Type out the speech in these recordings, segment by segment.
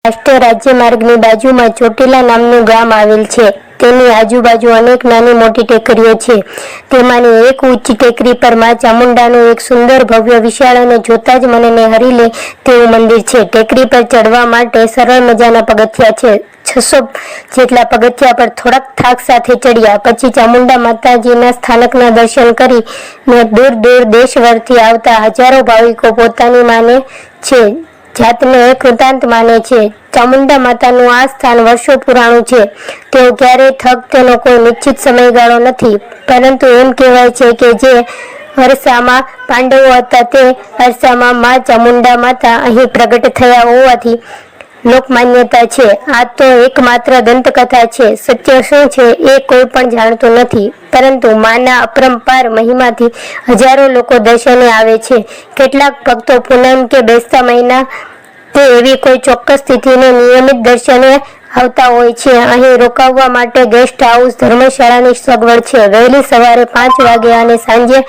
રાષ્ટ્રીય રાજ્યમાર્ગની બાજુમાં ચોટીલા નામનું ગામ આવેલ છે. તેની આજુબાજુ અનેક નાની મોટી ટેકરીઓ છે. તેમાંની એક ઊંચી ટેકરી પર માં ચામુંડાનું એક સુંદર ભવ્ય વિશાળ અને જોતા જ મનને હરી લે તેવું મંદિર છે. ટેકરી પર ચડવા માટે સરળ મજાના પગથિયા છે. 600 જેટલા પગથિયા પર થોડાક થાક સાથે ચડ્યા પછી ચામુંડા માતાજીના સ્થાનકના દર્શન કરીને દૂર દૂર દેશભરથી આવતા હજારો ભાવિકો પોતાની માને છે જાતને કૃતાંત માને છે. ચામુંડા માતાનું આ સ્થાન વર્ષો પુરાણું છે. તેઓ ક્યારેય થક તેનો કોઈ નિશ્ચિત સમયગાળો નથી, પરંતુ એમ કહેવાય છે કે જે અરસામાં પાંડવો હતા તે અરસામાં માં ચામુંડા માતા અહીં પ્રગટ થયા હોવાથી લોકમાન્યતા છે. આ તો એકમાત્ર દંતકથા છે. સત્ય શું છે એ કોઈ પણ જાણતું નથી, પરંતુ માના અપરંપાર મહિમાથી હજારો લોકો દર્શને આવે છે. કેટલાક ભક્તો પૂનમ કે બેસતા મહિના તે એવી કોઈ ચોક્કસ તિથિને નિયમિત દર્શને આવતા હોય છે. અહીં રોકાવા માટે ગેસ્ટ હાઉસ, ધર્મશાળાની સગવડ છે. વહેલી સવારે 5 વાગે અને સાંજે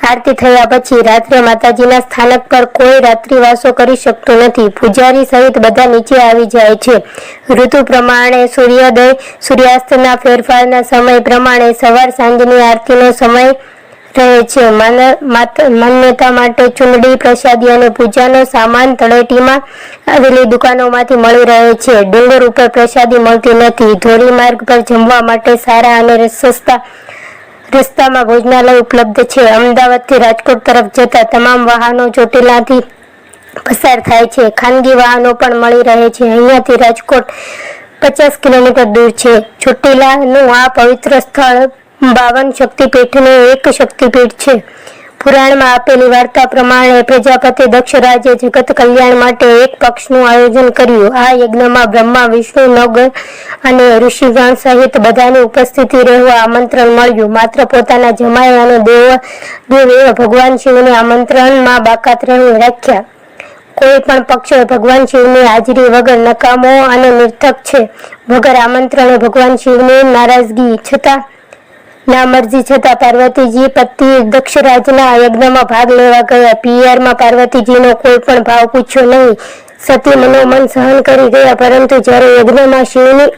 આરતી થયા પછી રાત્રે માતાજીના સ્થાનક પર કોઈ રાત્રિવાસો કરી શકતું નથી. પૂજારી સહિત બધા નીચે આવી જાય છે. ઋતુ પ્રમાણે સૂર્યોદય સૂર્યાસ્તના ફેરફારના સમય પ્રમાણે સવાર સાંજની આરતીનો સમય રહે છે. માન્યતા માટે ચૂંદડી, પ્રસાદી અને પૂજાનો સામાન તળેટીમાં આવેલી દુકાનોમાંથી મળી રહે છે. ડુંગર ઉપર પ્રસાદી મળતી નથી. ધોરીમાર્ગ પર જમવા માટે સારા અને સસ્તા રસ્તામાં ભોજનાલય ઉપલબ્ધ છે. અમદાવાદથી રાજકોટ તરફ જતા તમામ વાહનો ચોટીલાથી પસાર થાય છે. ખાનગી વાહનો પણ મળી રહે છે. અહીંયાથી રાજકોટ 50 કિલોમીટર દૂર છે. ચોટીલાનું આ પવિત્ર સ્થળ 52 શક્તિપીઠનું એક શક્તિપીઠ છે. પુરાણમાં આપેલી વાર્તા પ્રમાણે પ્રજાપતિ દક્ષરાજે જગત કલ્યાણ માટે એક પક્ષનું આયોજન કર્યું. આ યજ્ઞમાં બ્રહ્મા, વિષ્ણુ, નગ અને ઋષિગણ સહિત બધાની ઉપસ્થિતિ રહેવા આમંત્રણ મળ્યું. માત્ર પોતાના જમાઈ અને દેવે ભગવાન શિવને આમંત્રણમાં બાકાત રાખ્યા. કોઈ પણ પક્ષ ભગવાન શિવની હાજરી વગર નકામો અને નિર્થક છે. વગર આમંત્રણે ભગવાન શિવની નામરજી છતાં પાર્વતીજી પતિ દક્ષરાજના યજ્ઞમાં ભાગ લેવા ગયા. પિયરમાં પાર્વતીજીનો કોઈ પણ ભાવ પૂછ્યો નહીં. સતી મનોમન સહન કરી ગયા, પરંતુ જ્યારે યજ્ઞમાં શિવની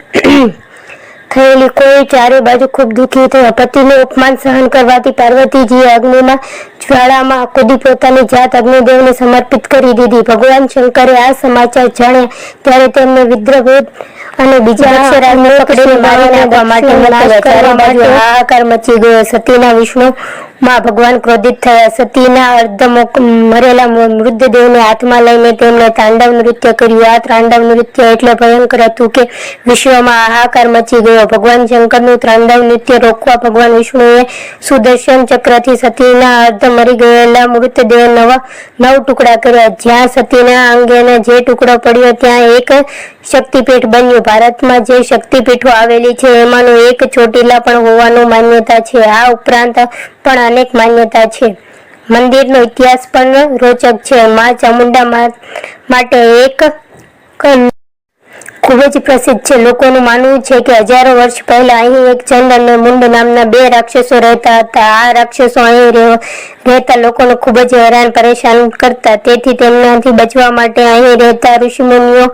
થયેલી કોઈ ચારે બાજુ ખૂબ દુઃખી થયા. પતિનું અપમાન સહન કરવાથી પાર્વતીજીએ અગ્નિના જ્વાળામાં કૂદી પોતાની જાત અગ્નિદેવને સમર્પિત કરી દીધી. ભગવાન શંકરે આ સમાચાર જાણ્યા ત્યારે તેમને વિદ્રભેદ અને બીજા અક્ષરાજને પકડીને મારી નાખવા માટે હાહાકાર મચી ગયો. સતીના વિષ્ણુમાં ભગવાન ક્રોધિત થયા. સતીના અર્ધ મરેલા મૃતદેહને હાથમાં લઈને તેમણે તાંડવ નૃત્ય કર્યું. આ તાંડવ નૃત્ય એટલે ભયંકર હતું કે વિશ્વમાં હાહાકાર મચી ગયો. ભગવાન શંકરનું તાંડવ નૃત્ય રોકવા ભગવાન વિષ્ણુએ સુદર્શન ચક્રથી સતીના અર્ધ મરી ગયેલા મૃતદેહ 9 ટુકડા કર્યા. જ્યાં સતીના અંગેનો જે ટુકડો પડ્યો ત્યાં એક શક્તિપીઠ બન્યું. ભારતમાં જે શક્તિપીઠો આવેલી છે એમાંનું એક ચોટીલા પણ હોવાનું માન્યતા છે. આ ઉપરાંત પણ અનેક માન્યતા છે. મંદિરનો ઇતિહાસ પણ રોચક છે. માં ચામુંડા માટે એક ખૂબ જ પ્રસિદ્ધ છે. લોકોનું માનવું છે કે હજારો વર્ષ પહેલા અહીં એક ચંડ અને મુંડ નામના 2 રાક્ષસો રહેતા હતા. આ રાક્ષસો અહીં રહેતા લોકોને ખૂબ જ હેરાન પરેશાન કરતા. તેથી તેમનાથી બચવા માટે અહીં રહેતા ઋષિમુનિઓ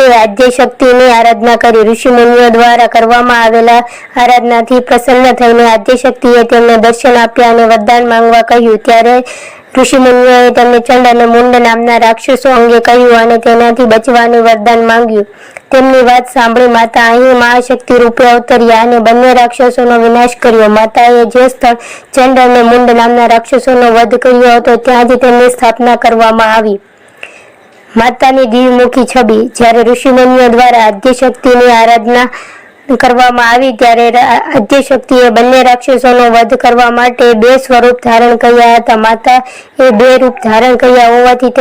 આદ્ય શક્તિની આરાધના કરી. ઋષિમુનિઓ દ્વારા કરવામાં આવેલા આરાધનાથી પ્રસન્ન થઈને આદ્ય શક્તિએ તેમને દર્શન આપ્યા અને વરદાન માંગવા કહ્યું. ત્યારે ઋષિમુનિઓએ તેમને ચંડ અને મુંડ નામના રાક્ષસો અંગે કહ્યું અને તેનાથી બચવાનું વરદાન માંગ્યું. તેમની વાત સાંભળી માતા અહીં મહાશક્તિ રૂપે અવતર્યા અને બંને રાક્ષસોનો વિનાશ કર્યો. માતાએ જે સ્થળ ચંડ અને મુંડ નામના રાક્ષસોનો વધ કર્યો હતો ત્યાં જ તેમની સ્થાપના કરવામાં આવી. માતાની દિવ્યમુખી છબી. જ્યારે ઋષિમુનિઓ દ્વારા આદ્યશક્તિની આરાધના કરવામાં આવી ત્યારે આદ્યશક્તિએ બંને રાક્ષસોનો વધ કરવા માટે 2 સ્વરૂપ ધારણ કર્યા હતા. માતા એ 2 રૂપ ધારણ કર્યા હોવાથી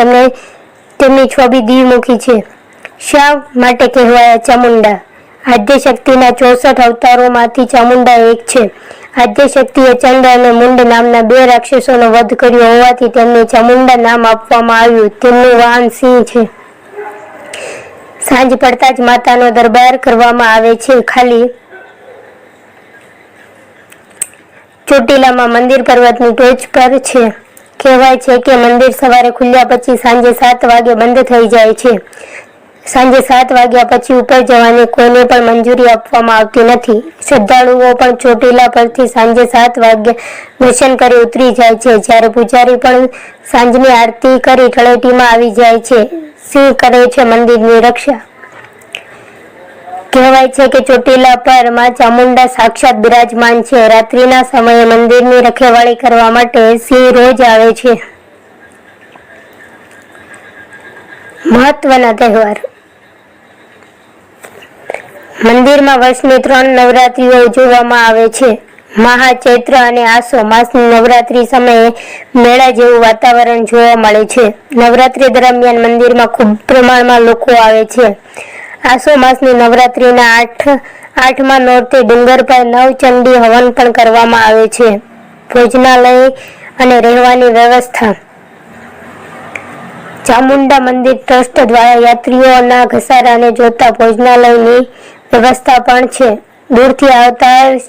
તેમની છબી દિવ્યમુખી છે. શા માટે કહેવાયા ચામુંડા? આદ્યશક્તિના 64 અવતારોમાંથી ચામુંડા એક છે. આદ્યશક્તિએ ચંડ અને મુંડ નામના 2 રાક્ષસોનો વધ કર્યો હોવાથી તેમને ચામુંડા નામ આપવામાં આવ્યું. તેમનું વાહન સિંહ છે. સાંજ પડતા જ માતાનો દરબાર કરવામાં આવે છે. ખાલી ચોટીલામાં મંદિર પર્વતની ટોચ પર છે. કહેવાય છે કે મંદિર સવારે ખુલ્યા પછી સાંજે 7 વાગે બંધ થઈ જાય છે. સાંજે 7 વાગ્યા પછી ઉપર જવાની કોઈને પણ મંજૂરી આપવામાં આવતી નથી. શ્રદ્ધાળુઓ પણ ચોટીલા પરથી સાંજે 7 વાગ્યે દર્શન કરી ઉતરી જાય છે, જ્યારે પૂજારી પણ સાંજની આરતી કરી તળેટીમાં આવી જાય છે. સિંહ કરે છે મંદિરની રક્ષા. કહેવાય છે કે ચોટીલા પર માં ચામુંડા સાક્ષાત બિરાજમાન છે. રાત્રિના સમયે મંદિરની રખેવાળી કરવા માટે સિંહ રોજ આવે છે. મહત્વના તહેવાર. મંદિરમાં વર્ષની 3 નવરાત્રિઓ ઉજવવામાં આવે છે. મહા, ચૈત્ર અને આસો માસની નવરાત્રી સમયે મેળા જેવું વાતાવરણ જોવા મળે છે. નવરાત્રી દરમિયાન મંદિરમાં ખૂબ પ્રમાણમાં લોકો આવે છે. આસો માસની નવરાત્રીના આઠમા નોરતે ડુંગર પર નવચંડી હવન પણ કરવામાં આવે છે. ભોજનાલય અને રહેવાની વ્યવસ્થા. ચામુંડા મંદિર ટ્રસ્ટ દ્વારા યાત્રીઓના ઘસારાને જોતા ભોજનાલયની વ્યવસ્થા પણ છે. દૂરથી આવતા